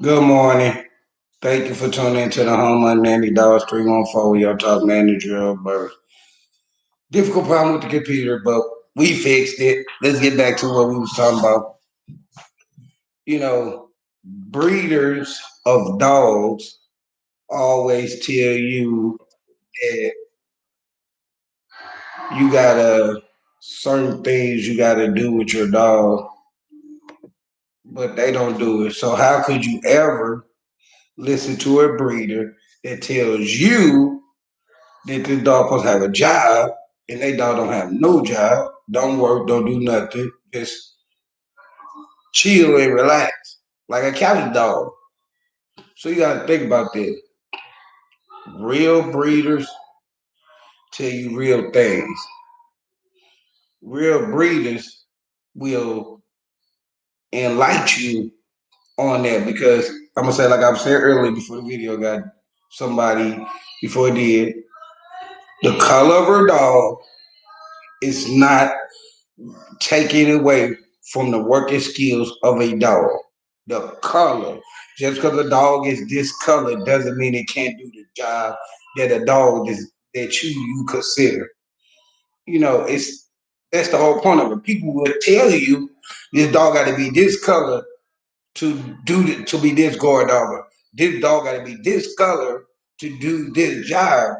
Good morning. Thank you for tuning into the Home Unmanny Dogs 314 your top manager of birth. Difficult problem with the computer, but we fixed it. Let's get back to what we was talking about. You know, breeders of dogs always tell you that you gotta certain things you gotta do with your dog, but they don't do it. So how could you ever listen to a breeder that tells you that this dog supposed to have a job and they dog don't have no job, don't work, don't do nothing, just chill and relax like a couch dog. So you gotta think about this. Real breeders tell you real things. Real breeders will enlighten you on that because I'm gonna say like I was saying earlier before the video got somebody before it did. The color of a dog is not taking away from the working skills of a dog. The color, just because a dog is this color, doesn't mean it can't do the job that a dog is that you consider. It's that's the whole point of it. People will tell you this dog got to be this color to be this guard dog. This dog got to be this color to do this job.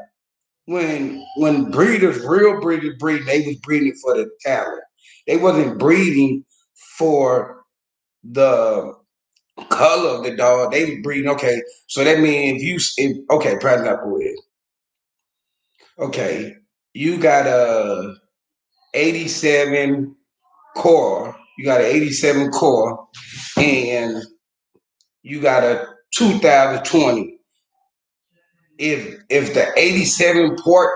When breeders, real breeders breed, they was breeding for the talent. They wasn't breeding for the color of the dog. They was breeding. Okay, so that means okay, for example, is okay, you got a 87 core. You got an 87 core, and you got a 2020. If the 87 port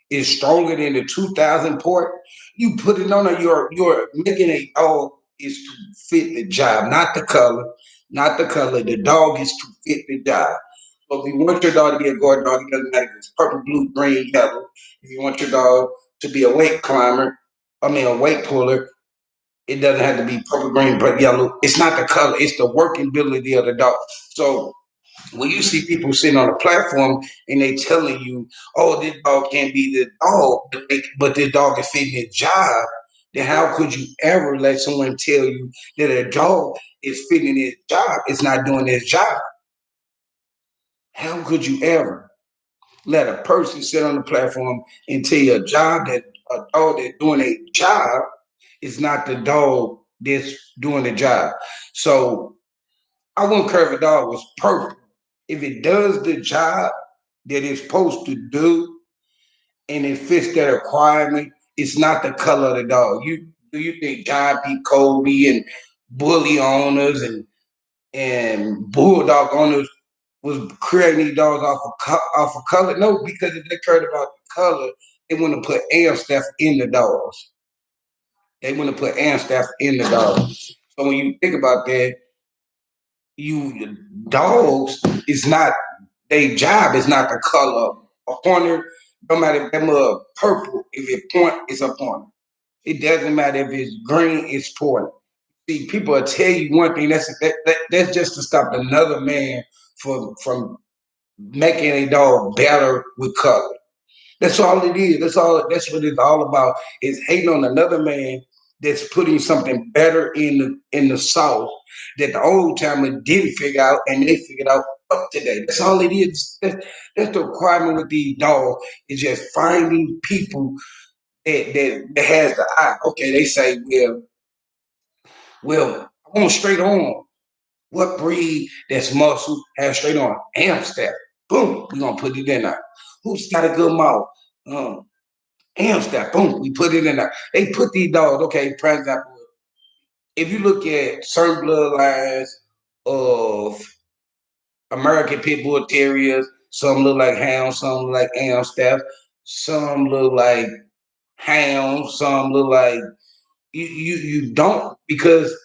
is stronger than the 2000 port, you put it on you're making it all is to fit the job, not the color, not the color. The dog is to fit the job. So if you want your dog to be a guard dog, it doesn't matter if it's purple, blue, green, yellow. If you want your dog to be a weight climber, a weight puller, it doesn't have to be purple, green, but yellow. It's not the color, it's the working ability of the dog. So when you see people sitting on a platform and they telling you, "Oh, this dog can't be the dog," but this dog is fitting his job, then how could you ever let someone tell you that a dog is fitting his job? It's not doing his job. How could you ever let a person sit on the platform and tell you a dog that's doing a job is not the dog that's doing the job? So I wouldn't care if a dog was perfect. If it does the job that it's supposed to do and it fits that requirement, it's not the color of the dog. You think John P. Kobe and bully owners and bulldog owners was creating these dogs off of color? No, because if they cared about the color, they wouldn't put Amstaff in the dogs. They wouldn't put Amstaff in the dogs. So when you think about that, you dogs is not their job is not the color. A pointer, no matter if that purple, if it point, it's a pointer. It doesn't matter if it's green, it's pointer. See, people will tell you one thing. That's just to stop another man from making a dog better with color. That's all it is. That's what it's all about. Is hating on another man that's putting something better in the sauce that the old timer didn't figure out and they figured out up to date. That's all it is. That's the requirement with these dogs is just finding people that has the eye. Okay, they say, well, I want straight on. What breed that's muscle has straight on? Amstaff. Boom, we're gonna put it in there. Who's got a good mouth? Amstaff, boom, we put it in there. They put these dogs, okay, for example, if you look at certain bloodlines of American Pit Bull Terriers, some look like hounds, some look like Amstaff, some look like hounds, some look like you don't because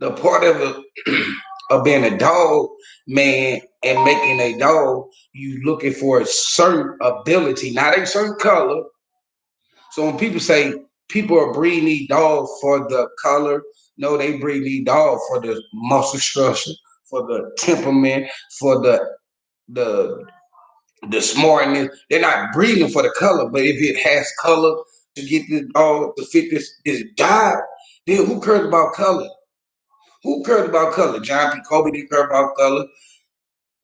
the part of it of being a dog man and making a dog, you looking for a certain ability, not a certain color. So when people say people are breeding these dogs for the color, no, they breed these dogs for the muscle structure, for the temperament, for the the smartness. They're not breeding for the color, but if it has color to get this dog to fit this job, then who cares about color? Who cares about color? John P. Kobe didn't care about color.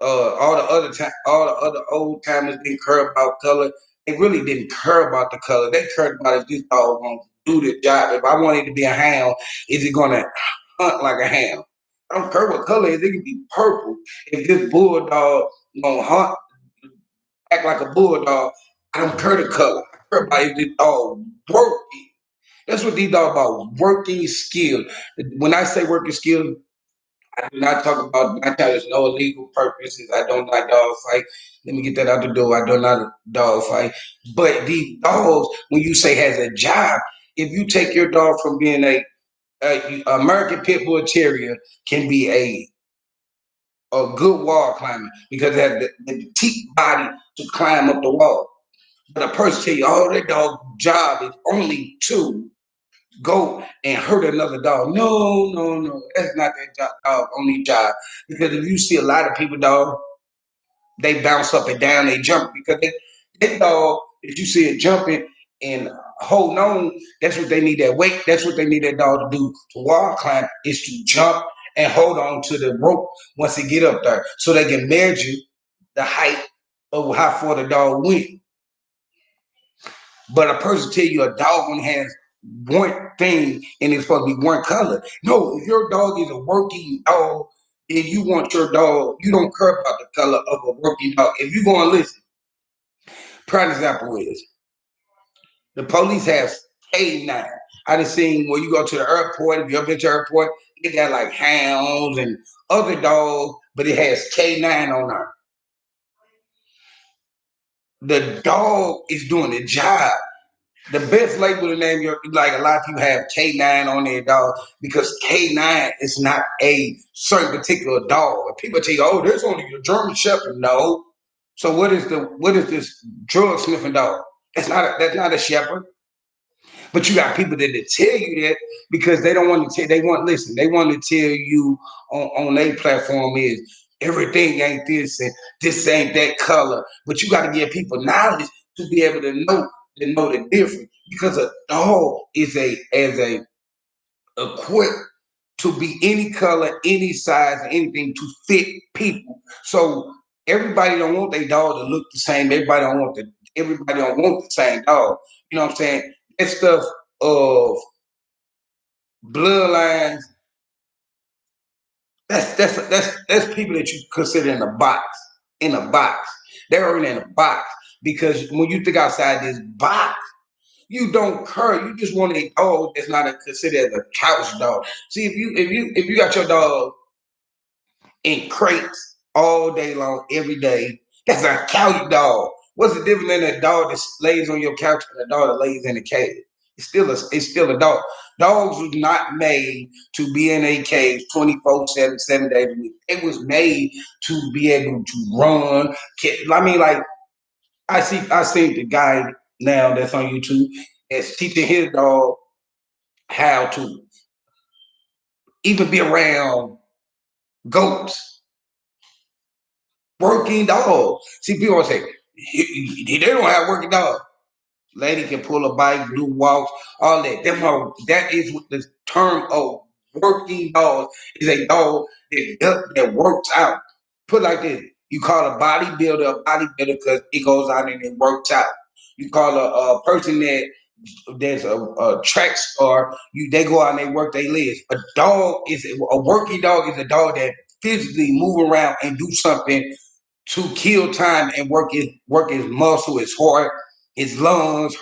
All the other old timers didn't care about color. They really didn't care about the color. They cared about if this dog gonna do the job. If I want it to be a hound, is it gonna hunt like a hound? I don't care what color it is. It can be purple. If this bulldog gonna hunt, act like a bulldog, I don't care the color. I care about if this dog working. That's what these dogs about, working skill. When I say working skill, I do not talk about my child. There's no illegal purposes. I don't like dog fight. Let me get that out the door. I do not dog fight. But these dogs, when you say has a job, if you take your dog from being a American Pit Bull Terrier can be a good wall climber because it has the petite body to climb up the wall. But a person tell you, oh, that dog job is only to go and hurt another dog. No, no, no. That's not that dog only job. Because if you see a lot of people, dog, they bounce up and down, they jump because that dog, if you see it jumping and holding on, that's what they need that weight. That's what they need that dog to do to wall climb is to jump and hold on to the rope once they get up there so they can measure the height of how far the dog went. But a person tell you a dog only has one thing and it's supposed to be one color. No, if your dog is a working dog and you want your dog, you don't care about the color of a working dog. If you're going to listen, prime example is the police have K9. I done seen where you go to the airport, if you ever been to the airport, they got like hounds and other dogs, but it has K9 on there. The dog is doing the job. The best label to name your, like a lot of people have K9 on their dog because K9 is not a certain particular dog. And people tell you, oh, there's only a German Shepherd. No. So what is this drug sniffing dog? That's not a Shepherd. But you got people that tell you that because they don't want to tell. They want listen. They want to tell you on their platform is everything ain't this and this ain't that color. But you got to give people knowledge to be able to know the difference because a dog is a equipped to be any color, any size, anything to fit people. So everybody don't want their dog to look the same. Everybody don't want the same dog. You know what I'm saying? That stuff of bloodlines, that's people that you consider in a box. In a box. They're already in a box. Because when you think outside this box, you don't care. You just want a dog that's not considered as a couch dog. See, if you got your dog in crates all day long, every day, that's a couch dog. What's the difference in a dog that lays on your couch and a dog that lays in a cage? It's still a dog. Dogs was not made to be in a cage 24/7, 7 days a week. It was made to be able to run. I mean, like I see the guy now that's on YouTube that's teaching his dog how to even be around goats, working dogs. See, people always say they don't have working dogs. Lady can pull a bike, do walks, all that. That is what the term of working dog is a dog that works out. Put like this. You call a bodybuilder because it goes out and it works out. You call a person that's a track star, they go out and they work their legs. A working dog is a dog that physically move around and do something to kill time and work his muscle, his heart, his lungs,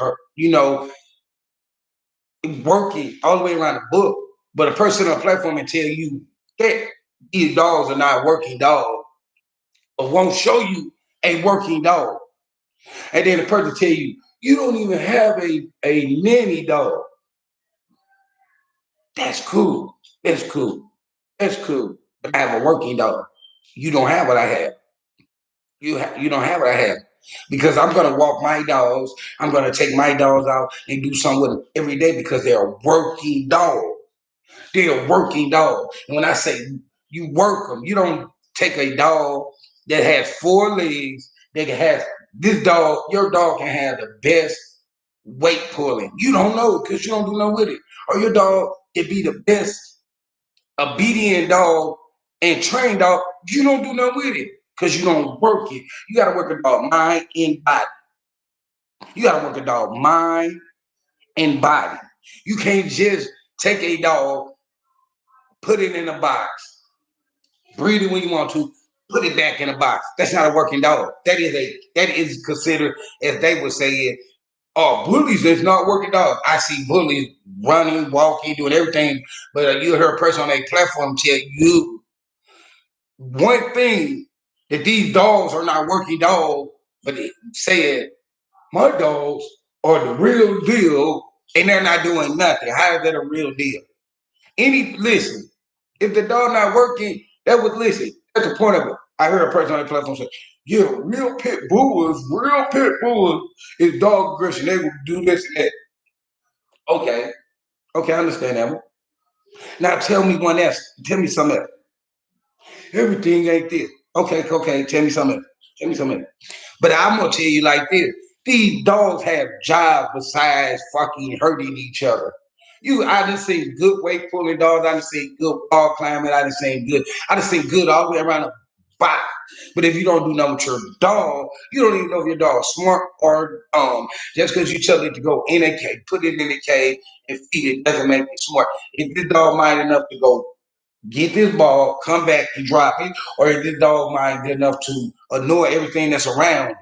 working all the way around the book. But a person on a platform and tell you that these dogs are not working dogs, but won't show you a working dog. And then the person tell you, you don't even have a nanny dog. That's cool. That's cool. That's cool. But I have a working dog. You don't have what I have. You don't have what I have. Because I'm gonna walk my dogs. I'm gonna take my dogs out and do something with them every day because they're a working dog. They're a working dog. And when I say You work them. You don't take a dog that has 4 legs that has this dog. Your dog can have the best weight pulling. You don't know because you don't do nothing with it. Or your dog can be the best obedient dog and trained dog. You don't do nothing with it because you don't work it. You got to work a dog mind and body. You got to work a dog mind and body. You can't just take a dog, put it in a box, breed it when you want to, put it back in a box. That's not a working dog. That is considered, as they would say it, oh, bullies is not working dog. I see bullies running, walking, doing everything, but you heard a person on a platform tell you one thing that these dogs are not working dogs, but they said my dogs are the real deal, and they're not doing nothing. How is that a real deal? Listen, if the dog not working, that was listen. That's the point of it. I heard a person on the platform say, "Yeah, real pit bulls is dog aggression. They will do this and that." Okay, okay, I understand that one. Now tell me one else. Tell me something else. Everything ain't this. Okay, okay. Tell me something else. Tell me something else. But I'm gonna tell you like this: these dogs have jobs besides fucking hurting each other. I done seen good weight pulling dogs. I done seen good wall climbing. I done seen good. I done seen good all the way around the body. But if you don't do nothing with your dog, you don't even know if your dog's smart or dumb. Just because you tell it to go in a cage, put it in a cage and feed it doesn't make it smart. If this dog mind enough to go get this ball, come back and drop it, or is this dog mind good enough to annoy everything that's around it?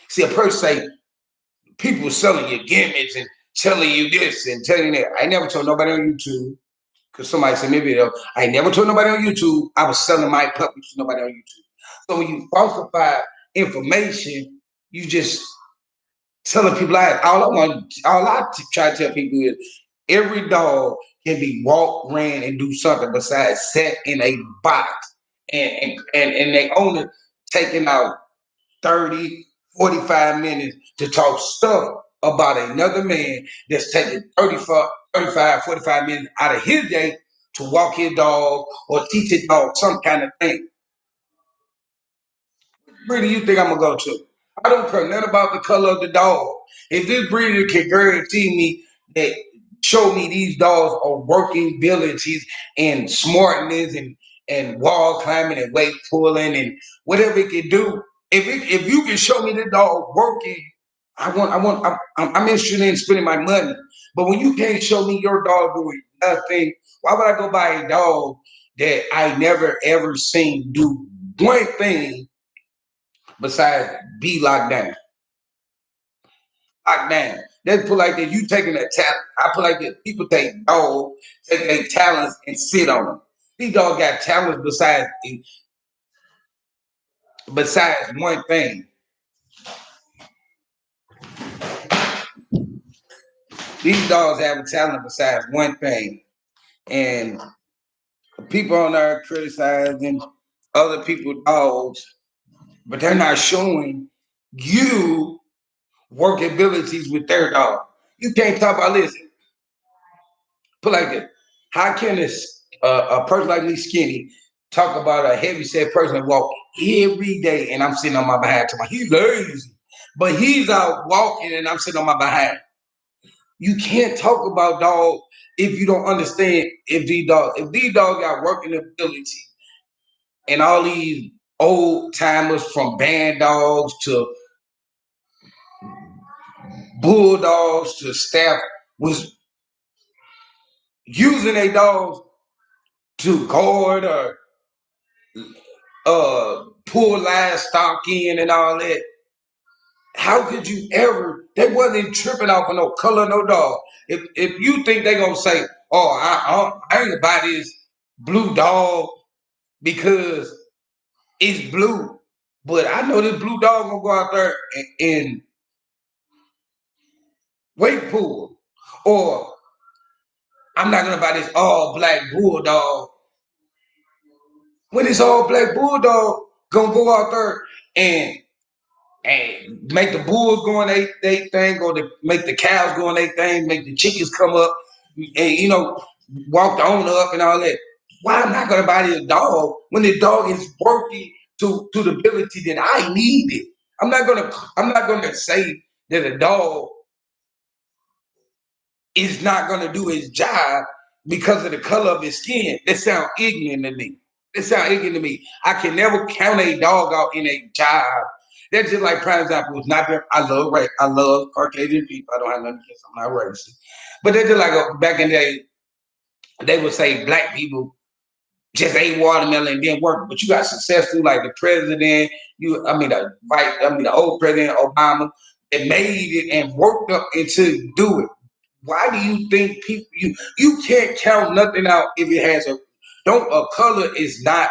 See, a person say people selling you gimmicks and telling you this and telling you that. I never told nobody on YouTube because somebody said maybe I never told nobody on YouTube I was selling my puppies to nobody on YouTube. So when you falsify information, you just telling people lies. All I try to tell people is every dog can be walked, ran, and do something besides set in a box. And they only taking out 30, 45 minutes to talk stuff about another man that's taking 35, 45 minutes out of his day to walk his dog or teach his dog some kind of thing. Where do you think I'm gonna go to? I don't care nothing about the color of the dog. If this breeder can guarantee me that show me these dogs are working abilities and smartness and wall climbing and weight pulling and whatever it can do. If you can show me the dog working, I'm interested in spending my money. But when you can't show me your dog doing nothing, why would I go buy a dog that I never ever seen do one thing besides be locked down? Locked down. Let's put like that. You taking that talent. I put like this. People take dogs, take their talents and sit on them. These dogs got talents besides one thing. These dogs have a talent besides one thing. And people on there criticizing other people's dogs, but they're not showing you work abilities with their dog. You can't talk about this. Put like this. How can a person like me, skinny, talk about a heavy set person that walk every day and I'm sitting on my behind? He's lazy, but he's out walking and I'm sitting on my behind. You can't talk about dog if you don't understand if these dogs got working ability and all these old timers from band dogs to bulldogs to staff was using their dogs to guard or pull livestock in and all that. How could you ever? They wasn't tripping off of no color, no dog. If you think they gonna say, "Oh, I ain't gonna buy this blue dog because it's blue," but I know this blue dog gonna go out there and weight pull, or I'm not gonna buy this all black bulldog when this all black bulldog gonna go out there and make the bulls go in they thing, or make the cows go in they thing, make the chickens come up and walk the owner up and all that. Why am I not gonna buy this dog when the dog is working to the ability that I need it? I'm not gonna say that a dog is not gonna do his job because of the color of his skin. That sounds ignorant to me. That sounds ignorant to me. I can never count a dog out in a job. That's just like prime example. It's not that I love Caucasian people. I don't have nothing against. I'm not racist. But that's just like back in the day, they would say black people just ate watermelon and didn't work. But you got successful like the president, the old president Obama, that made it and worked up until do it. Why do you think people you can't count nothing out if it has a color is not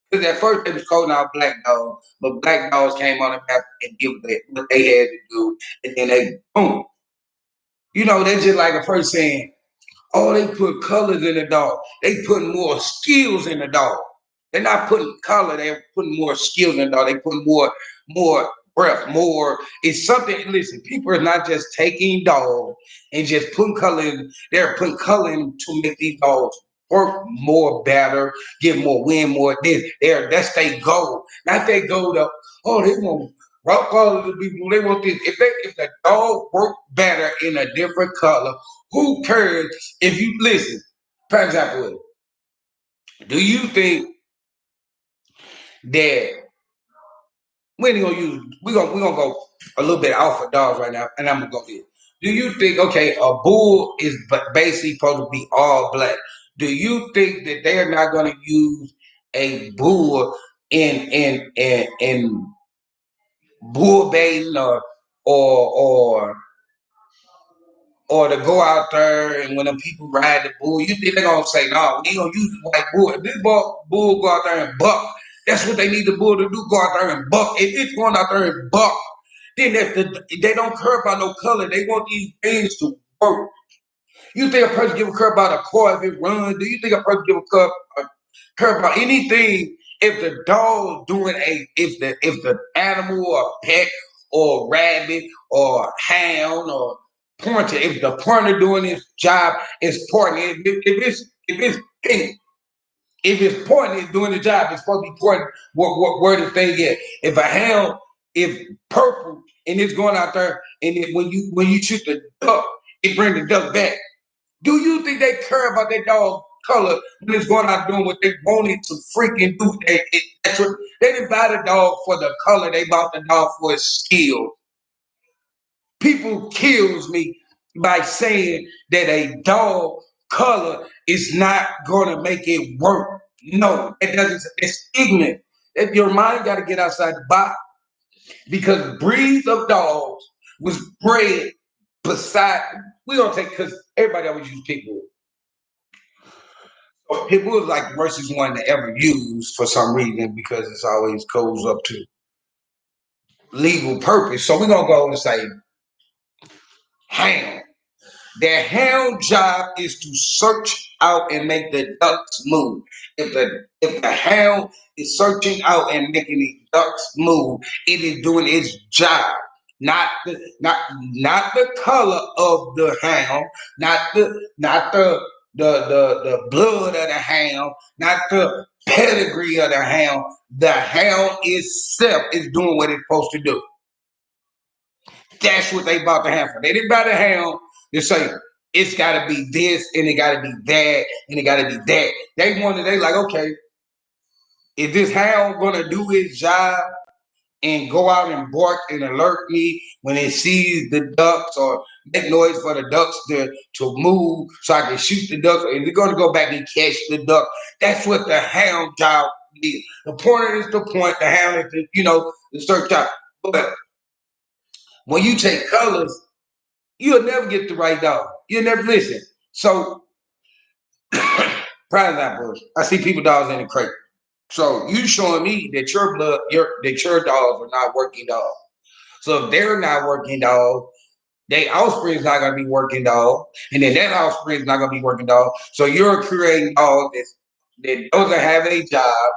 because at first it was calling out black dogs, but black dogs came on the map and did what they had to do, and then they boom. They're just like a person saying, oh, they put colors in the dog. They put more skills in the dog. They're not putting color. They're putting more skills in the dog. They put more breath, more. It's something. Listen, people are not just taking dogs and just putting color in. They're putting color in to make these dogs work more better, get more win, more this. That's their goal. Not they go to, oh, they want rock all of the people. They want this. If the dog work better in a different color, who cares if you listen? For example, do you think that we're gonna go a little bit off of dogs right now, and I'm gonna go here. Do you think a bull is basically supposed to be all black? Do you think that they're not gonna use a bull in bull baiting or or to go out there and when the people ride the bull, you think they're gonna say, no, we ain't gonna use the white bull. If this bull go out there and buck, that's what they need the bull to do, go out there and buck. If it's going out there and buck, then they don't care about no color. They want these things to work. You think a person give a care about a car if it runs? Do you think a person give care about anything if the dog doing if the animal or pet or rabbit or hound or pointer, if the pointer doing his job is pointing, if it's pink, if it's pointing, it's doing the job. It's supposed to be pointing where the thing is. If a hound is purple and it's going out there, and when you shoot the duck, it bring the duck back. Do you think they care about that dog color when it's going out doing what they wanted to freaking do? They didn't buy the dog for the color. They bought the dog for its skill. People kills me by saying that a dog color is not going to make it work. No, it doesn't. It's ignorant. If your mind got to get outside the box because breeds of dogs was bred beside. We don't take because everybody always use pit bull. Pit bull is like the worst one to ever use for some reason because it's always goes up to legal purpose. So we're gonna go and say hound. Their hound job is to search out and make the ducks move. If the hound is searching out and making the ducks move, it is doing its job. Not the color of the hound, not the blood of the hound, not the pedigree of the hound. The hound itself is doing what it's supposed to do. That's what they bought the hound for. They didn't buy the hound to say it's got to be this and it got to be that and it got to be that. They like, okay, is this hound gonna do his job and go out and bark and alert me when it sees the ducks or make noise for the ducks to move so I can shoot the ducks? Is it gonna go back and catch the duck? That's what the hound job is. The pointer is the point. The hound is the search job. But when you take colors, you'll never get the right dog. You'll never listen. So, prime example, I see people dogs in the crate. So you showing me that your dogs are not working dogs. So if they're not working dogs, their offspring is not gonna be working dog, and then that offspring is not gonna be working dog. So you're creating dogs that doesn't have a job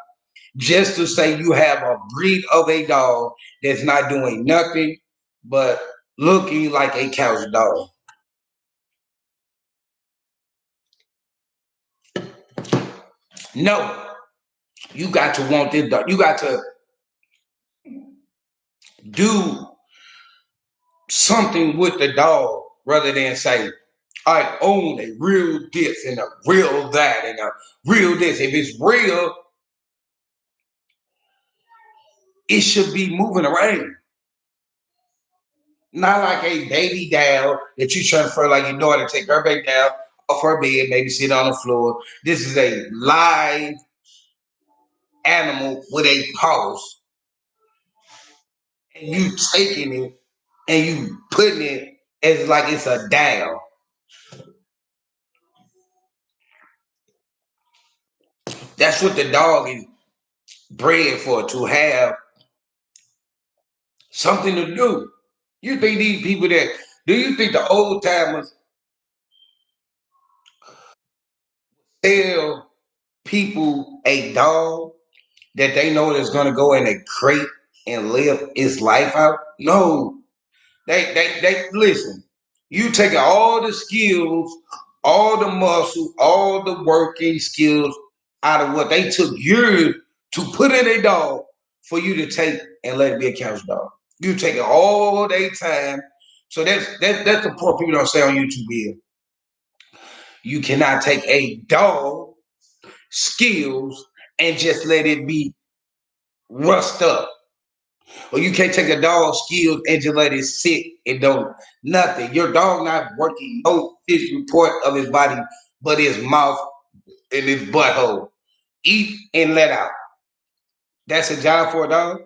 just to say you have a breed of a dog that's not doing nothing but looking like a couch dog. No, you got to want this dog. You got to do something with the dog rather than say, I own a real this and a real that and a real this. If it's real, it should be moving around. Not like a baby doll that you transfer like your daughter, take her baby down off her bed, maybe sit on the floor. This is a live animal with a pulse, and you taking it and you putting it as like it's a doll. That's what the dog is bred for, to have something to do. You think these people that do you think the old timers sell people a dog that they know is gonna go in a crate and live its life out? No. They listen, you taking all the skills, all the muscle, all the working skills out of what they took years to put in a dog for you to take and let it be a couch dog. You taking all their time. So that's the part people don't say on YouTube is you cannot take a dog skills and just let it be rust up. Or you can't take a dog's skills and just let it sit and don't nothing. Your dog not working no physical part of his body but his mouth and his butthole. Eat and let out. That's a job for a dog?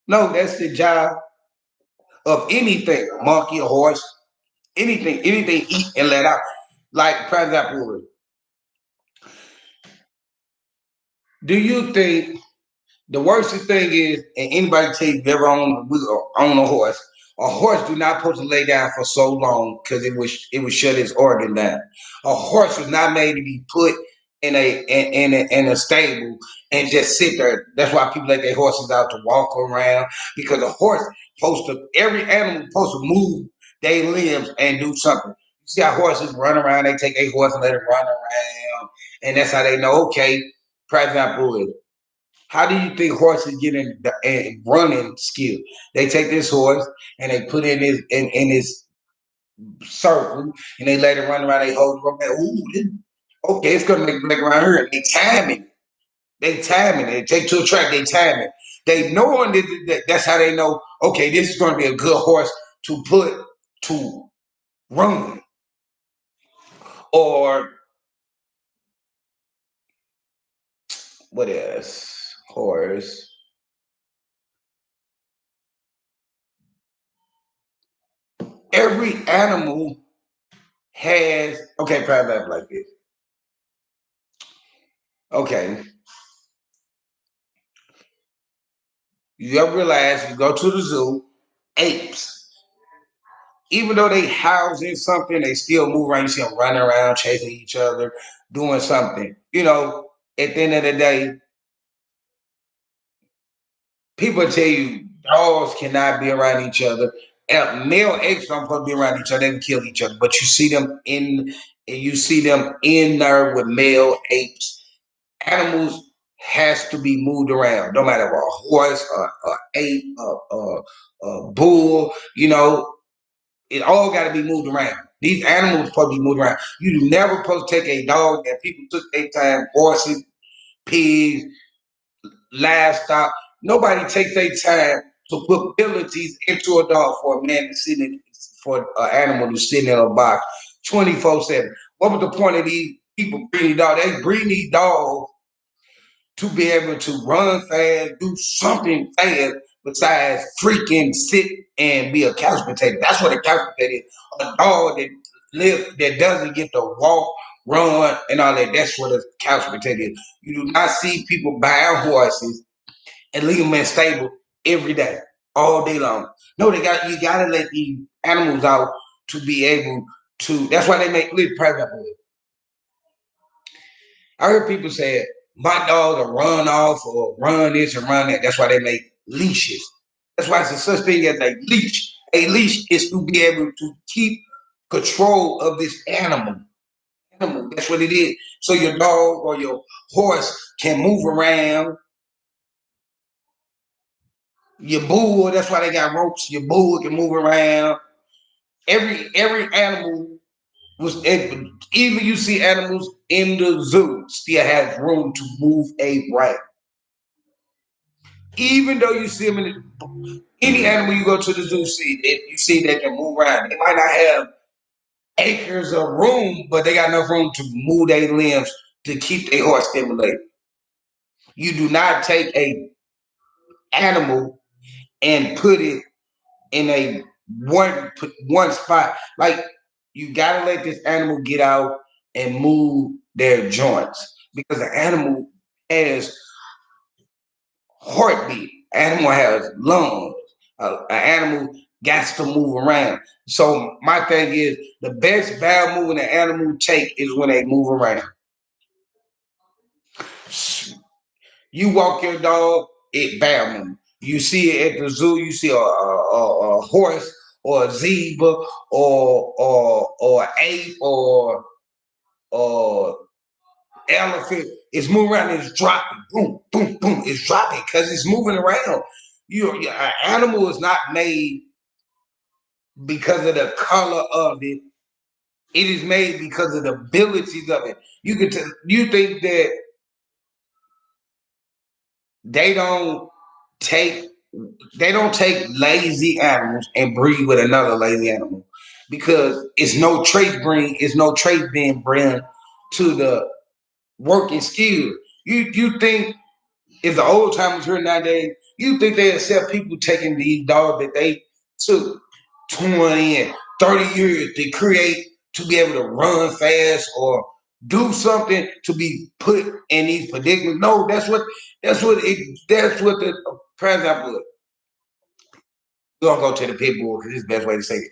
No, that's the job of anything. A monkey, a horse, anything eat and let out. Like, for example, do you think the worst thing is, and anybody tell you ever own a horse do not supposed to lay down for so long because it would shut its organ down. A horse was not made to be put in a stable and just sit there. That's why people let their horses out to walk around because a horse every animal supposed to move their limbs and do something. You see how horses run around? They take a horse and let it run around, and that's how they know. Okay, for example, how do you think horses get in the running skill? They take this horse and they put in his circle and they let it run around. They hold it up. Okay, it's gonna make around here. And they time it. They time it. They take to a track. They time it. They knowing that's how they know. Okay, this is gonna be a good horse to put to run or what else? Horse. Every animal has okay. Probably like this. Okay, you ever realize you go to the zoo, apes, even though they house in something, they still move around. You see them running around, chasing each other, doing something. At the end of the day, people tell you dogs cannot be around each other. Male apes don't supposed to be around each other. They can kill each other. But you see them in there with male apes. Animals has to be moved around, no matter what, a horse, a ape, a bull. It all got to be moved around. These animals supposed to be moved around. You never supposed to take a dog that people took their time, horses, pigs, livestock. Nobody takes their time to put abilities into a dog for a man to sit in, for an animal to sit in a box 24/7. What was the point of these people breeding dogs? They breed these dogs to be able to run fast, do something fast besides freaking sit and be a couch potato. That's what a couch potato is. A dog that doesn't get to walk, run, and all that. That's what a couch potato is. You do not see people buying horses and leave them in stable every day, all day long. No, you gotta let these animals out to be able to. That's why they make live private. I heard people say my dog will run off or run this and run that. That's why they make leashes. That's why it's a such thing as a leash. A leash is to be able to keep control of this animal. animal. That's what it is. So your dog or your horse can move around. Your bull, that's why they got ropes. Your bull can move around. Every animal was even you see animals in the zoo still have room to move around. Even though you see them in any animal you go to the zoo, you see they can move around. They might not have acres of room, but they got enough room to move their limbs to keep their horse stimulated. You do not take a animal and put it in a one spot. Like you gotta let this animal get out and move their joints because the animal has heartbeat. Animal has lungs. An animal got to move around. So my thing is the best bowel movement an animal take is when they move around. You walk your dog, it bowel movement. You see it at the zoo. You see a horse or a zebra or ape or elephant. It's moving around. It's dropping. Boom, boom, boom. It's dropping because it's moving around. An animal is not made because of the color of it. It is made because of the abilities of it. You think that they don't take lazy animals and breed with another lazy animal because it's no trait being bred to the working skill. You think if the old timers here nowadays, you think they accept people taking these dogs that they took 20 and 30 years to create to be able to run fast or do something to be put in these predicaments? No, that's what the for example, we're gonna go to the pit bull because it's the best way to say it.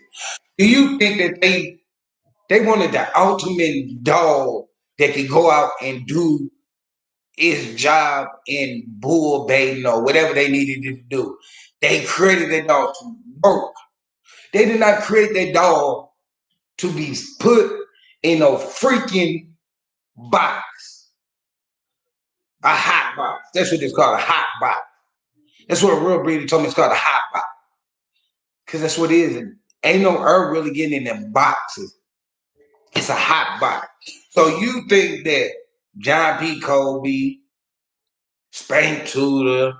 Do you think that they wanted the ultimate dog that could go out and do his job in bull baiting or whatever they needed to do? They created that dog to work. They did not create that dog to be put in a freaking box, a hot box. That's what it's called, a hot box. That's what a real breeder told me. It's called a hot box because that's what it is. Ain't no herb really getting in them boxes. It's a hot box. So you think that John P. Colby, Spank Tudor,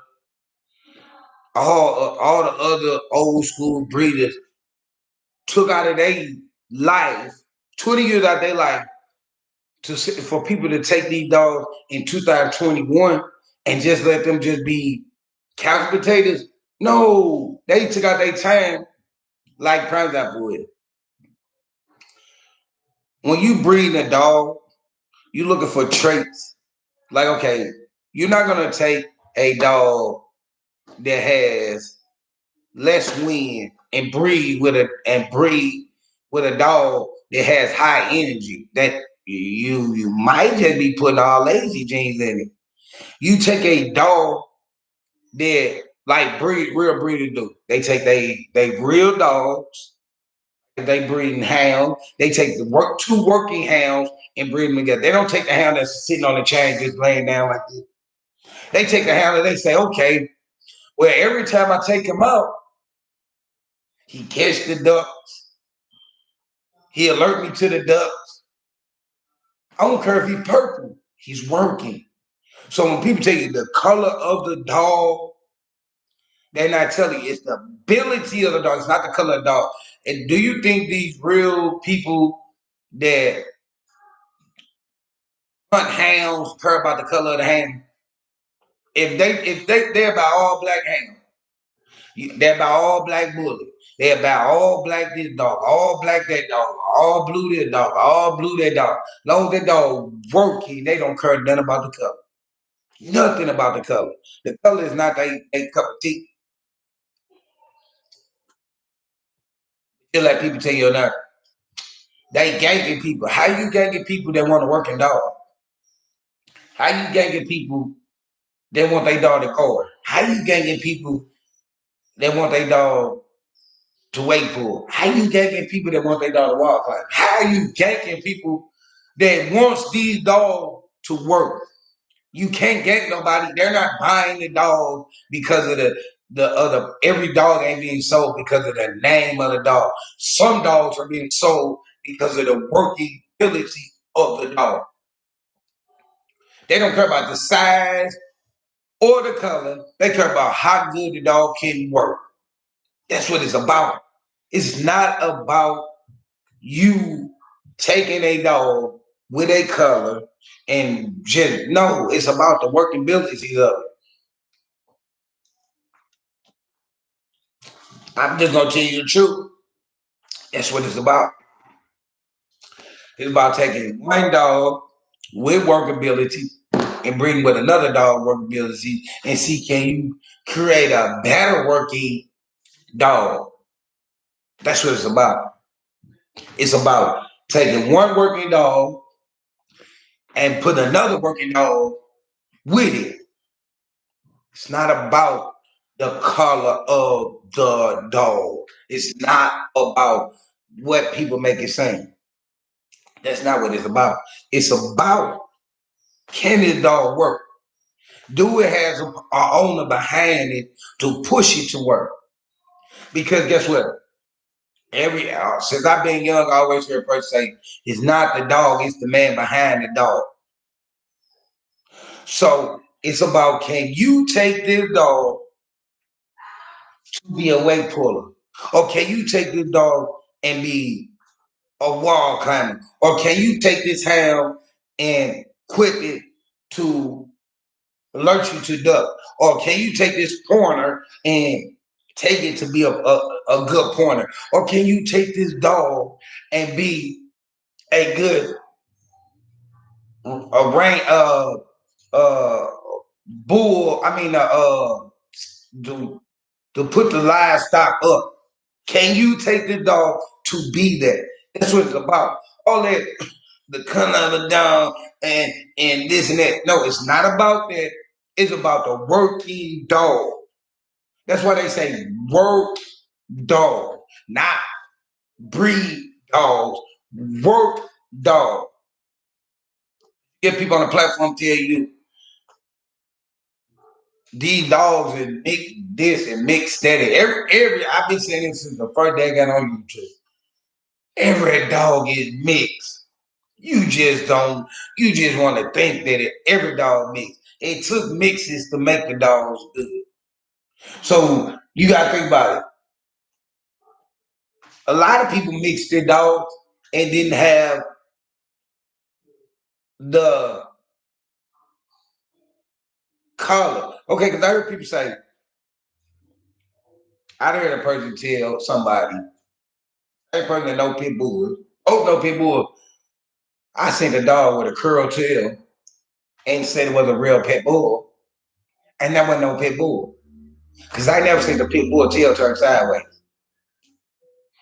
all the other old school breeders took out of their life, 20 years out of their life, for people to take these dogs in 2021 and just let them just be couch potatoes? No, they took out their time like for example, when you breed a dog, you looking for traits. Like, okay, you're not gonna take a dog that has less wind and breed with a dog that has high energy. That you might just be putting all lazy genes in it. You take a dog that like real breeders do. They take they real dogs. They breeding hounds. They take two working hounds and breed them together. They don't take the hound that's sitting on the chain just laying down like this. They take the hound and they say, okay, well, every time I take him out, he catch the ducks. He alert me to the ducks. I don't care if he's purple. He's working. So when people tell you the color of the dog, they're not telling you it's the ability of the dog. It's not the color of the dog. And do you think these real people that hunt hounds care about the color of the hound? If they're about all black hounds, they're about all black bully. They're about all black this dog, all black that dog, all blue this dog, all blue that dog. As long as that dog working, they don't care nothing about the color. Nothing about the color. The color is not a cup of tea. You let people tell you that they ganking people. How you ganking people that want to work in dog? How you ganking people that want their dog to guard? How you ganking people that want their dog to wait for? How you ganking people that want their dog to walk like? How are you ganking people that wants these dogs to work. You can't get nobody. They're not buying the dog because of the other. Every dog ain't being sold because of the name of the dog. Some dogs are being sold because of the working ability of the dog. They don't care about the size or the color. They care about how good the dog can work. That's what it's about. It's not about you taking a dog with a color and just no, it's about the working ability of it. I'm just gonna tell you the truth. That's what it's about. It's about taking one dog with workability and bring with another dog workability and see can you create a better working dog. That's what it's about. It's about taking one working dog and put another working dog with it. It's not about the color of the dog. It's not about what people make it seem. That's not what it's about. It's about can this dog work? Do it has an owner behind it to push it to work? Because guess what? Every since I've been young, I always hear a person say, "It's not the dog; it's the man behind the dog." So it's about can you take this dog to be a weight puller, or can you take this dog and be a wall climber, or can you take this hound and equip it to alert you to duck, or can you take this pointer and take it to be a good pointer, or can you take this dog and be a good a rain uh bull? I mean to put the livestock up. Can you take the dog to be that? That's what it's about. All that the color of the dog and this and that. No, it's not about that. It's about the working dog. That's why they say work dog, not breed dogs. Work dog. Get people on the platform tell you these dogs and mix this and mix that. Every I've been saying this since the first day I got on YouTube. Every dog is mixed. You just don't. You just want to think that every dog mixed. It took mixes to make the dogs good. So you got to think about it. A lot of people mixed their dogs and didn't have the color. Okay, because I heard people say, I heard a person tell somebody, a person that know pit bull, no pit bull. I seen a dog with a curl tail and said it was a real pit bull, and that wasn't no pit bull. Because I never seen the pit bull tail turn sideways.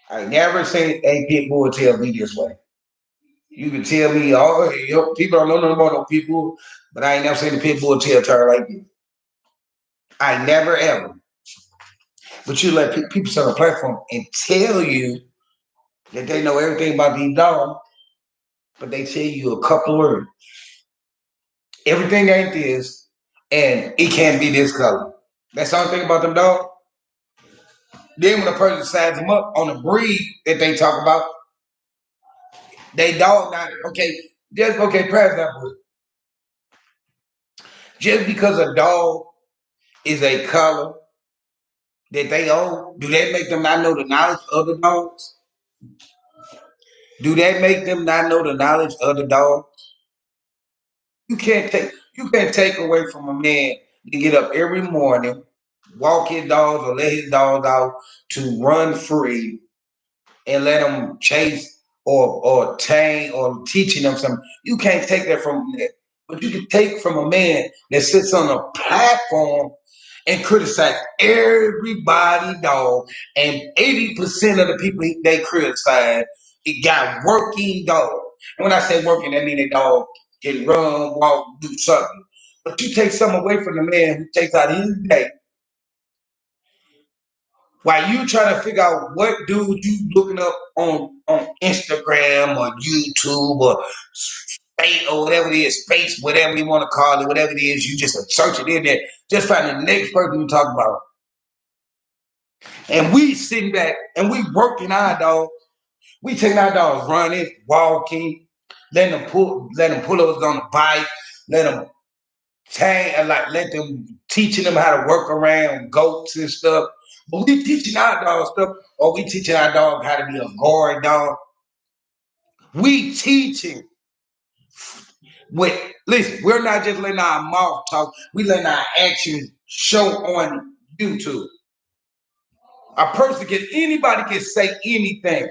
I never seen a pit bull tail be this way. You can tell me, oh, people don't know nothing about no pit bull, but I ain't never seen the pit bull tail turn like this. I never ever. But you let people sit on a platform and tell you that they know everything about these dogs, but they tell you a couple words. Everything ain't this, and it can't be this color. That's the only thing about them dogs. Then when a person sizes them up on the breed that they talk about, they dog not okay. Just okay, for example, just because a dog is a color that they own, do that make them not know the knowledge of the dogs? Do that make them not know the knowledge of the dog? You can't take away from a man to get up every morning, walk his dogs or let his dogs out to run free and let them chase or tame or teaching them something. You can't take that from that. But you can take from a man that sits on a platform and criticize everybody, dog. And 80% of the people they criticize, it got working dog. And when I say working, that means a dog can run, walk, do something. But you take something away from the man who takes out his day While you trying to figure out what dude you looking up on Instagram or YouTube or space or whatever it is, space, whatever you want to call it, whatever it is, you just search it in there. Just find the next person you talk about. And we sitting back and we working our dog. We taking our dogs running, walking, letting them pull us on the bike, let them let them teaching them how to work around goats and stuff. But we teaching our dog stuff, or we teaching our dog how to be a guard dog. We teaching with listen, we're not just letting our mouth talk, we letting our actions show on YouTube. Anybody can say anything,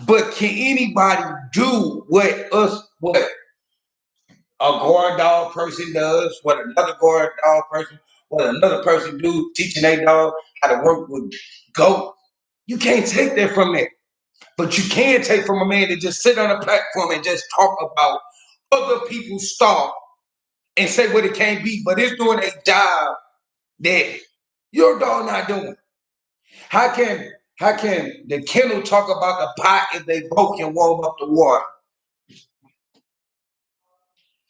but can anybody do what a guard dog person does, what another guard dog person, what another person do, teaching their dog how to work with goats? You can't take that from that. But you can take from a man that just sit on a platform and just talk about other people's stuff and say what it can't be, but it's doing a job that your dog not doing. How can the kennel talk about the pot if they broke and warm up the water?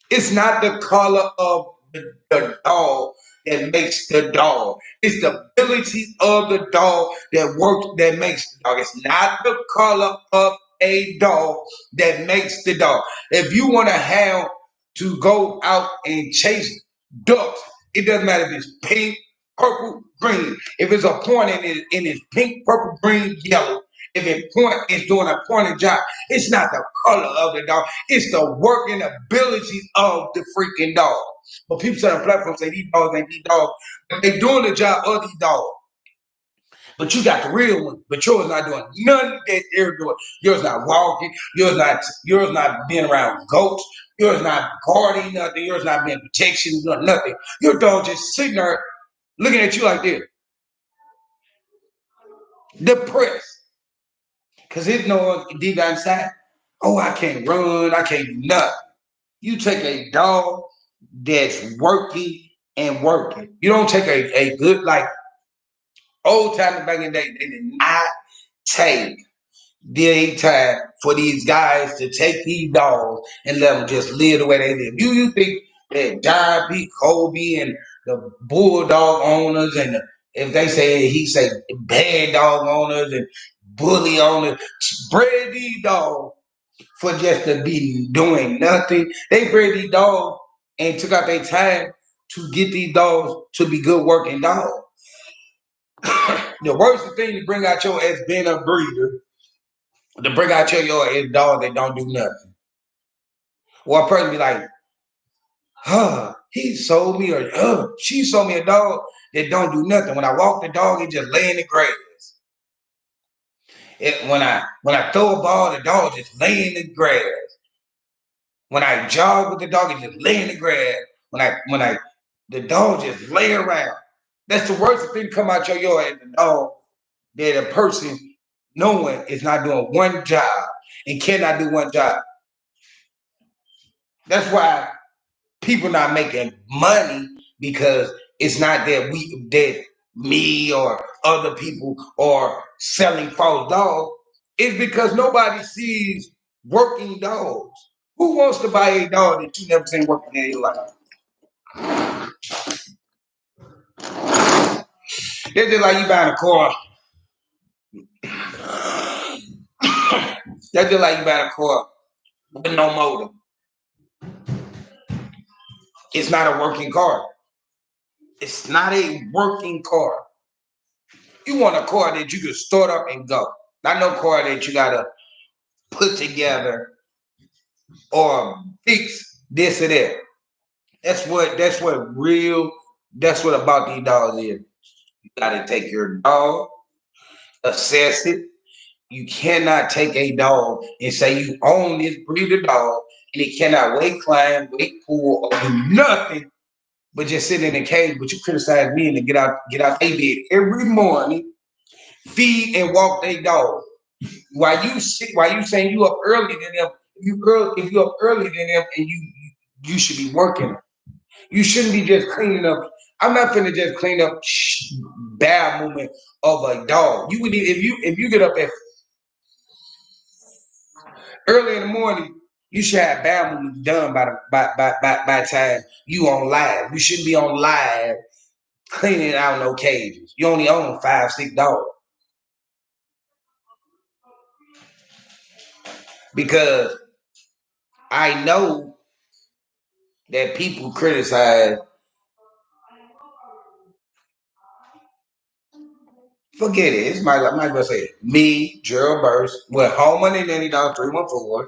It's not the color of the dog that makes the dog. It's the ability of the dog that makes the dog. It's not the color of a dog that makes the dog. If you want a hound to go out and chase ducks, it doesn't matter if it's pink, purple, green. If it's a point in it's pink, purple, green, yellow. If it's doing a pointed job, it's not the color of the dog. It's the working abilities of the freaking dog. But people say on platforms say these dogs ain't these dogs, but they doing the job of these dogs. But you got the real one, but yours not doing nothing that they're doing. Yours not walking. Yours not being around goats. Yours not guarding nothing. Yours not being protection, doing nothing. Your dog just sitting there looking at you like this, depressed. Because it knows deep down inside, oh, I can't run, I can't do nothing. You take a dog that's working and working. You don't take a good, like old time back in the day, they did not take the time for these guys to take these dogs and let them just live the way they live. You think that John P. Kobe and the bulldog owners and if they say he say bad dog owners and bully owners bred these dogs for just to be doing nothing. They bred these dogs and took out their time to get these dogs to be good working dogs. The worst thing to bring out your as being a breeder, to bring out your is dogs that don't do nothing. Or a person be like, he sold me or she sold me a dog that don't do nothing. When I walk the dog, it just lay in the grass. When I throw a ball, the dog just lay in the grass. When I jog with the dog, it just lay in the grass. When I the dog just lay around. That's the worst thing come out your yard as the dog that a person knowing is not doing one job and cannot do one job. That's why people not making money because it's not that me or other people are selling false dogs. It's because nobody sees working dogs. Who wants to buy a dog that you never seen working in your life? It's just like you buying a car. That's just like you buying a car with no motor. It's not a working car. It's not a working car. You want a car that you can start up and go. Not no car that you gotta put together or fix this or that. That's what about these dogs is. You gotta take your dog, assess it. You cannot take a dog and say you own this breed of dog and it cannot wait, climb, wait, pull, or do nothing but just sit in a cage. But you criticize me and get out their bed every morning, feed and walk their dog. While you saying you up early than them, if you up early than them and you should be working. You shouldn't be just cleaning up. I'm not finna just clean up bowel movement of a dog. You would if you get up at early in the morning, you should have bowel movements done by the time you on live. You shouldn't be on live cleaning out no cages. You only own 5, 6 dogs because I know that people criticize. Forget it. It's my gonna say it. Me, Gerald Burst, with Home and Nanny Dog 314,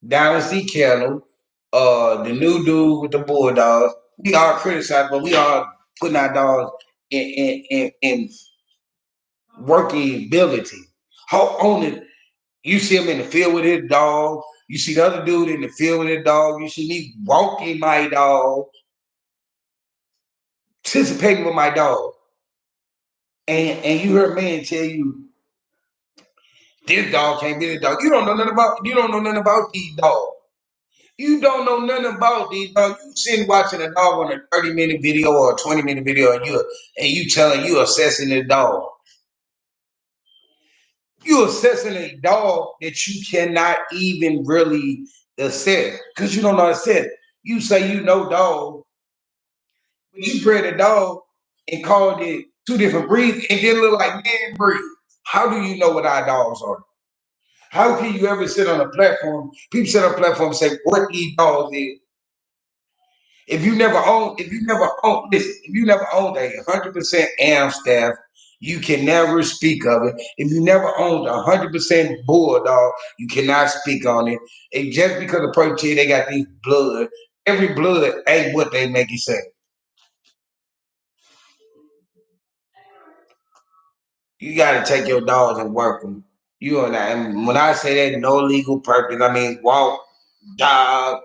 Dynasty Kennel, the new dude with the Bulldogs. We all criticize, but we all putting our dogs in working ability. How on it, you see him in the field with his dog. You see the other dude in the field with his dog. You see me walking my dog, participating with my dog. And you heard man tell you this dog can't be this dog. You don't know nothing about these dogs. You don't know nothing about these dogs. You sitting watching a dog on a 30-minute video or a 20-minute video and you telling you assessing the dog. You assessing a dog that you cannot even really assess because you don't know how to assess. You say you know dog, but you bred a dog and called it 2 different breeds and didn't look like man breed. How do you know what our dogs are? How can you ever sit on a platform? People sit on a platform and say what these dogs is. Listen, if you never owned 100% AM staff, you can never speak of it. If you never owned 100% bulldog, you cannot speak on it. And just because the protein they got these blood, every blood ain't what they make you say. You got to take your dogs and work them. And when I say that, no legal purpose, I mean walk, jog,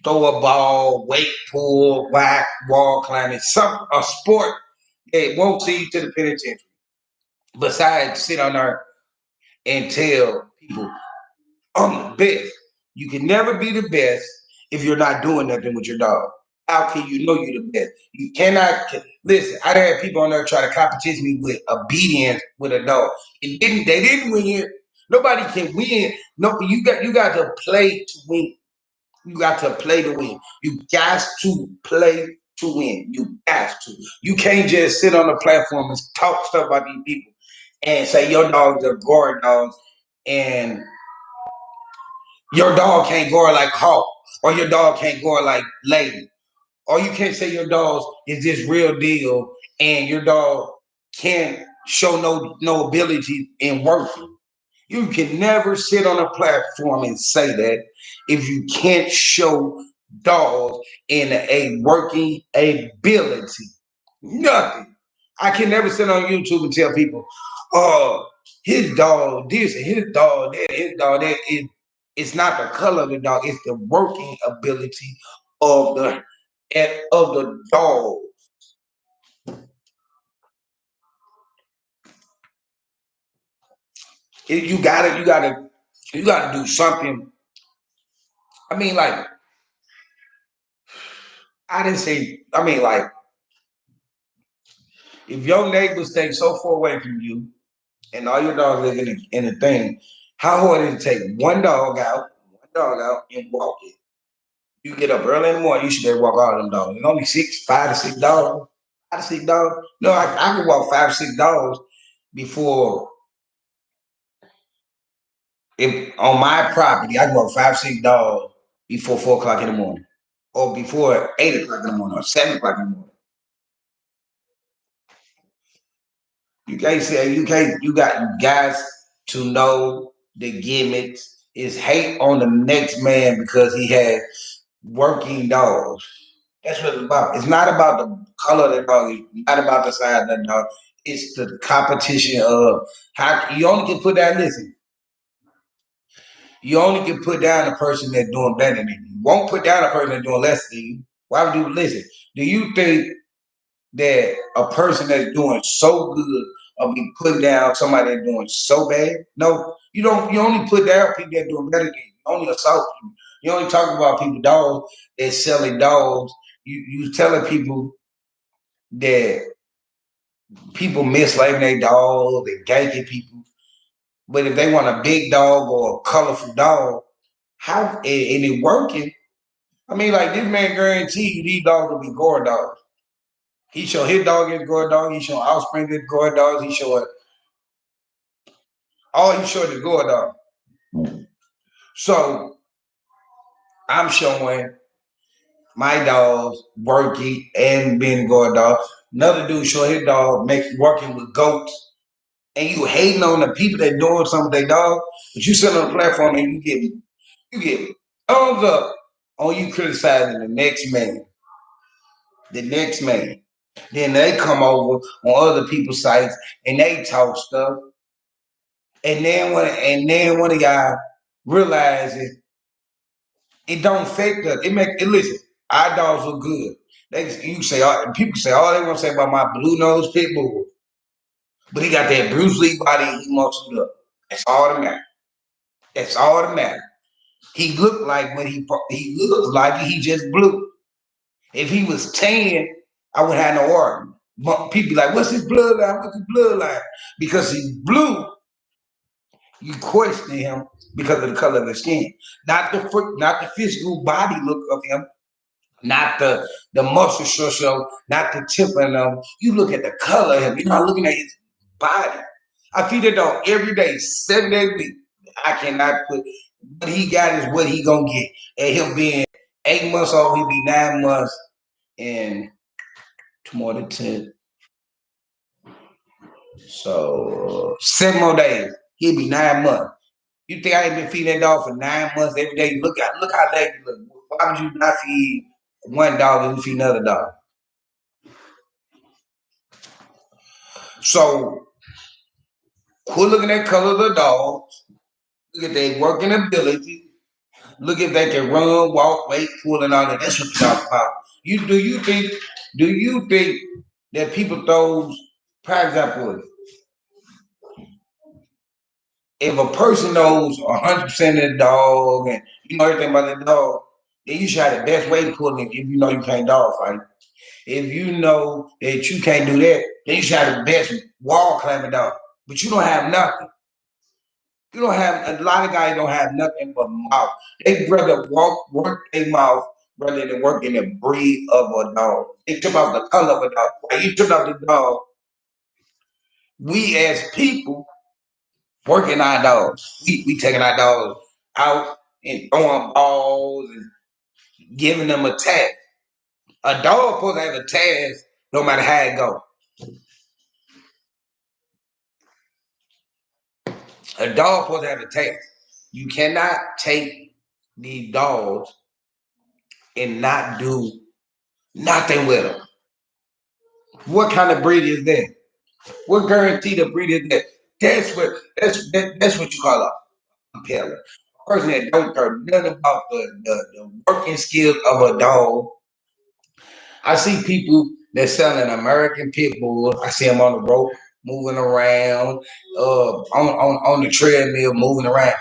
throw a ball, weight pull, whack, wall climbing, a sport that won't see you to the penitentiary. Besides, sit on there and tell people, I'm the best. You can never be the best if you're not doing nothing with your dog. How can you know you're the best? You cannot listen. I had people on there try to competition me with obedience with a dog. They didn't win. Nobody can win. No, you got to play to win. You got to play to win. You got to play to win. You got to. You can't just sit on the platform and talk stuff about these people and say your dogs are guard dogs and your dog can't guard like Hawk or your dog can't guard like Lady. Or you can't say your dog is this real deal and your dog can't show no ability in working. You can never sit on a platform and say that if you can't show dogs in a working ability. Nothing. I can never sit on YouTube and tell people, oh, his dog this and his dog that, his dog that. It's not the color of the dog, it's the working ability of the dog. You gotta do something. I mean, like, I didn't say, I mean, like, if your neighbors stay so far away from you and all your dogs live in a thing, how hard is it to take one dog out and walk it? You get up early in the morning, you should be able to walk all them dogs. There's only 5 to 6 dogs. 5 to 6 dogs. No, I can walk 5 or 6 dogs before if on my property, I can walk 5, 6 dogs before 4 o'clock in the morning. Or before 8 o'clock in the morning or 7 o'clock in the morning. You can't say you got guys to know the gimmicks is hate on the next man because he has working dogs. That's what it's about. It's not about the color of the dog. It's not about the size of the dog. It's the competition of how you only can put that. Listen, you only can put down a person that's doing better than you. You won't put down a person that's doing less than you. Why would you listen? Do you think that a person that's doing so good will be putting down somebody that's doing so bad? No, you don't. You only put down people that doing better than you. You only assault people. You only talk about people dogs that selling dogs. You telling people that People mislaving their dogs and ganking people. But if they want a big dog or a colorful dog, how and it working? I mean, like this man guarantee you these dogs will be guard dogs. He show his dog is guard dog. He show offspring is guard dogs. He show it. All he showed is guard dog. So I'm showing my dogs working and being guard dog. Another dude show his dog working with goats. And you hating on the people that doing something with their dog, but you sit on the platform and you get thumbs up on you criticizing the next man. The next man. Then they come over on other people's sites and they talk stuff. And then when a guy realizes it don't affect us, it listen, our dogs look good. People say all they want to say about my blue nose pit bull. But he got that Bruce Lee body and he muscled up. That's all that matters. That's all that matters. He looked like he looked like he just blew. If he was tan, I wouldn't have no argument. But people be like, "What's his bloodline? What's his bloodline?" Because he's blue, you question him because of the color of his skin, not the physical body look of him, not the muscle structure, not the tip of him. You look at the color of him. You're not looking at his body. I feed it dog every day, 7 days a week. I cannot put what he got is what he gonna get. And he'll be 8 months old, he'll be 9 months and 2010. So 7 more days, he'll be 9 months. You think I ain't been feeding that dog for 9 months every day? Look how lazy look. Why would you not feed one dog and you feed another dog? So quit looking at color of the dogs. Look at their working ability. Look if they can run, walk, wait, pull, and all that. That's what you're talking about. Do you think that people throws, for example, if a person knows 100% of the dog and you know everything about the dog, then you should have the best way to pull it if you know you can't dog fight. If you know that you can't do that, then you should have the best wall climbing dog. But you don't have nothing. You don't have a lot of guys don't have nothing but mouth. They rather work their mouth rather than work in the breed of a dog. They took out the color of a dog. When you took out the dog, we as people working our dogs. We taking our dogs out and throwing balls and giving them a task. A dog supposed to have a task no matter how it go. A dog supposed to have a task. You cannot take these dogs and not do nothing with them. What kind of breed is that? What guarantee the breed is that? That's what you call a compeller. A person that don't care nothing about the working skills of a dog. I see people that sell an American pit bull. I see them on the rope moving around, on the treadmill moving around,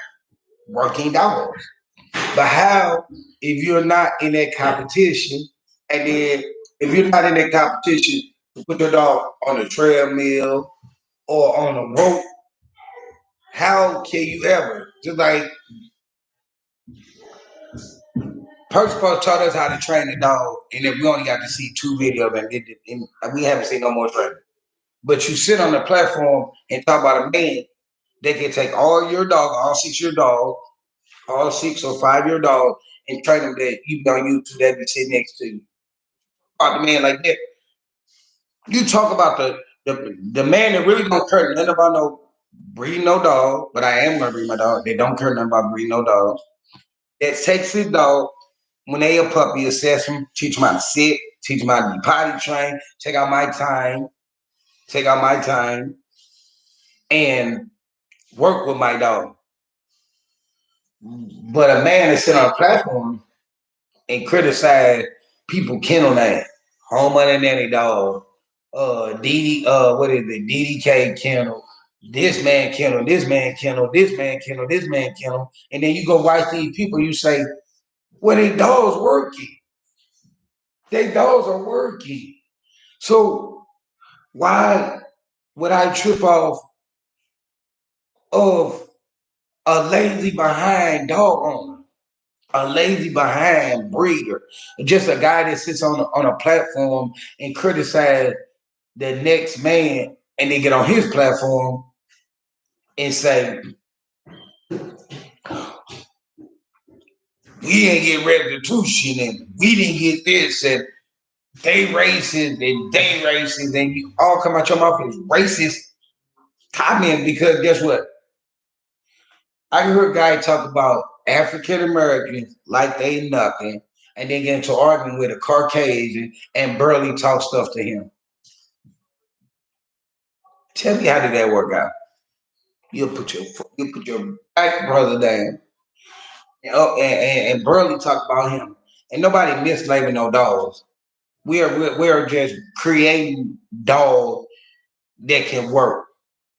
working dogs. But how if you're not in that competition, and then if you're not in that competition, to put your dog on a treadmill or on a rope, how can you ever? Just like Percival taught us how to train a dog, and then we only got to see 2 videos, and we haven't seen no more training. But you sit on the platform and talk about a man that can take all 6 year dog, all 6 or 5 year dog, and train them that you be on YouTube that be sitting next to you. About the man like that. You talk about the man that really don't care nothing about no breeding no dog, but I am gonna breed my dog. They don't care nothing about breeding no dog. That takes his dog when they a puppy, assess them, teach them how to sit, teach them how to be potty trained, take out my time, and work with my dog. But a man that sit on a platform and criticize people kennel name, home of the nanny dog, what is it, DDK kennel, this man kennel, this man kennel, this man kennel, this man kennel, and then you go watch these people, you say, well, they dogs working. They dogs are working. So Why would I trip off of a lazy behind dog owner, a lazy behind breeder, just a guy that sits on a platform and criticize the next man, and they get on his platform and say, we didn't get restitution and we didn't get this and they racist and they racist and you all come out your mouth as racist comment because guess what? I heard a guy talk about African Americans like they nothing and then get into arguing with a Caucasian and barely talk stuff to him. Tell me how did that work out? You put your black brother down and barely talk about him. And nobody mislabeling no dogs. We are just creating dogs that can work.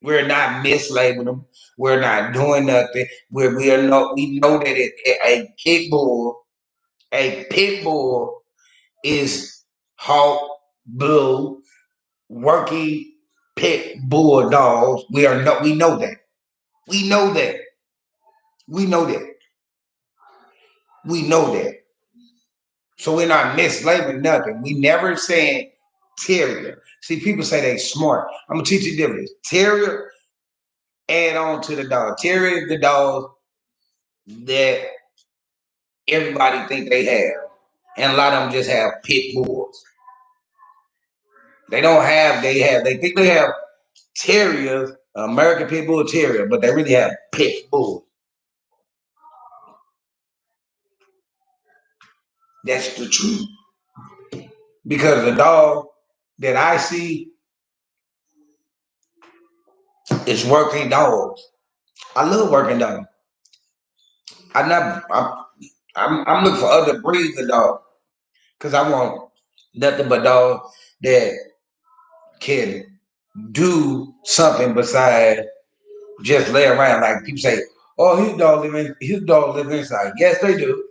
We're not mislabeling them. We're not doing nothing. We know that a pit bull is hawk, blue, working pit bull dogs. We know that. We know that. We know that. We know that. So we're not mislabeling nothing. We never saying terrier. See, people say they smart. I'm gonna teach you difference. Terrier add on to the dog. Terrier is the dog that everybody think they have. And a lot of them just have pit bulls. They don't have, they think they have terriers, American pit bull terrier, but they really have pit bulls. That's the truth. Because the dog that I see is working dogs. I love working dogs. I'm not. I'm looking for other breeds of dog because I want nothing but dogs that can do something besides just lay around. Like people say, "Oh, his dog live inside." Yes, they do,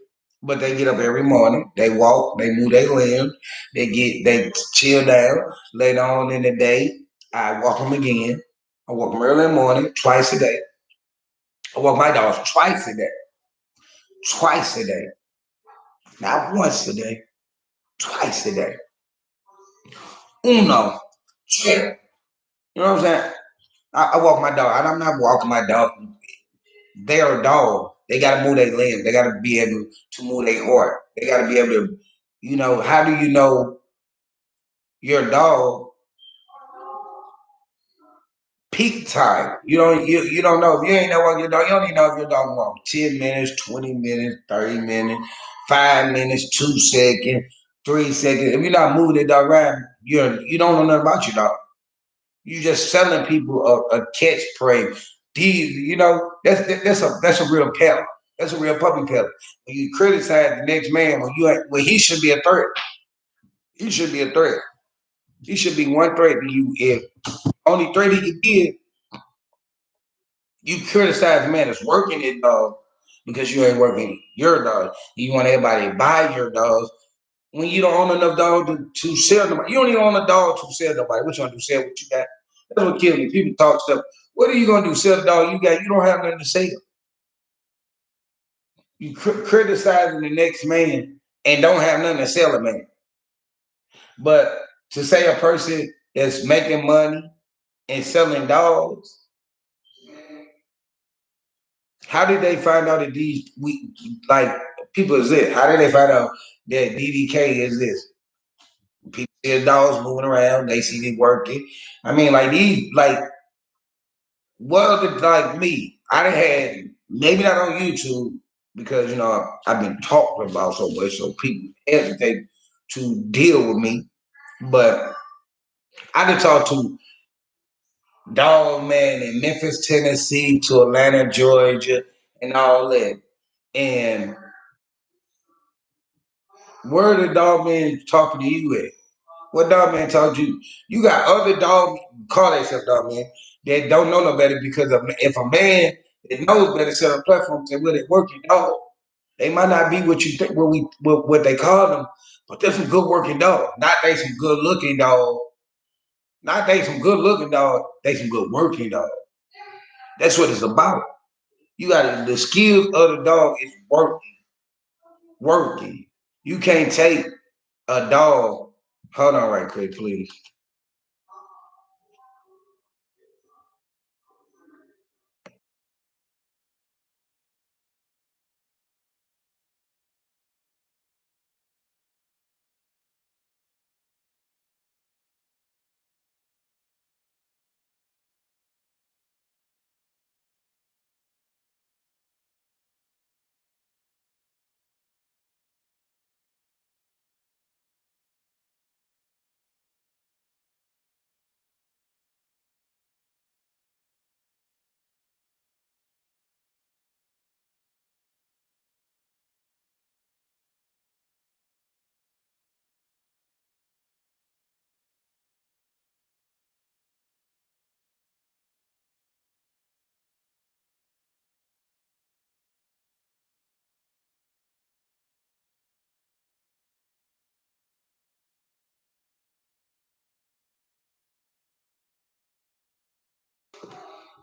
but they get up every morning. They walk. They move their limbs. They chill down. Later on in the day, I walk them again. I walk them early in the morning, twice a day. I walk my dogs twice a day. Twice a day. Not once a day. Twice a day. Uno. Check. You know what I'm saying? I walk my dog, and I'm not walking my dog. They're a dog. They got to move their limbs. They got to be able to move their heart. They got to be able to, how do you know your dog peak time? You don't know. If you ain't know what your dog, you don't even know if your dog walk 10 minutes, 20 minutes, 30 minutes, 5 minutes, 2 seconds, 3 seconds. If you're not moving the dog around, you don't know nothing about your dog. You just selling people a catch prey. That's a real pet. That's a real puppy pet. When you criticize the next man, when he should be a threat. He should be a threat. He should be one threat to you. If only threat he could be, you criticize the man that's working his dog because you ain't working your dog. You want everybody to buy your dogs when you don't own enough dog to sell nobody. You don't even own a dog to sell nobody. What you want to do? Sell what you got? That's what kills me. People talk stuff. What are you gonna do? Sell the dog you got? You don't have nothing to sell. You criticizing the next man and don't have nothing to sell a man. But to say a person that's making money and selling dogs, how did they find out that people exist? How did they find out that DDK is this? People see the dogs moving around, they see it working. I mean, like me, I had maybe not on YouTube because I've been talked about so much, so people hesitate to deal with me. But I could talk to Dog Man in Memphis, Tennessee, to Atlanta, Georgia, and all that. And where the Dog Man talking to you at? What Dog Man told you? You got other dog call themselves Dog Man that don't know no better because if a man that knows better set a platform say, well, they working dog. They might not be what you think what they call them, but they're some good working dog. Not they some good looking dog Not they some good looking dog, they some good working dog. That's what it's about. You got the skills of the dog is working. You can't take a dog. Hold on right quick, please.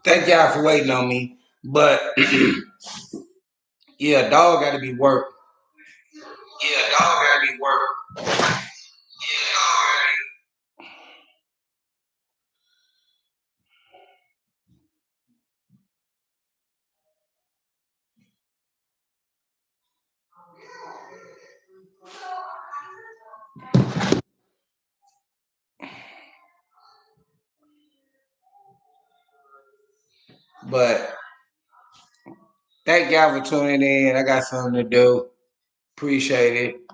Thank y'all for waiting on me. But yeah, dog gotta be worked. Yeah, dog gotta be worked. Yeah, dog gotta be. But thank y'all for tuning in. I got something to do. Appreciate it.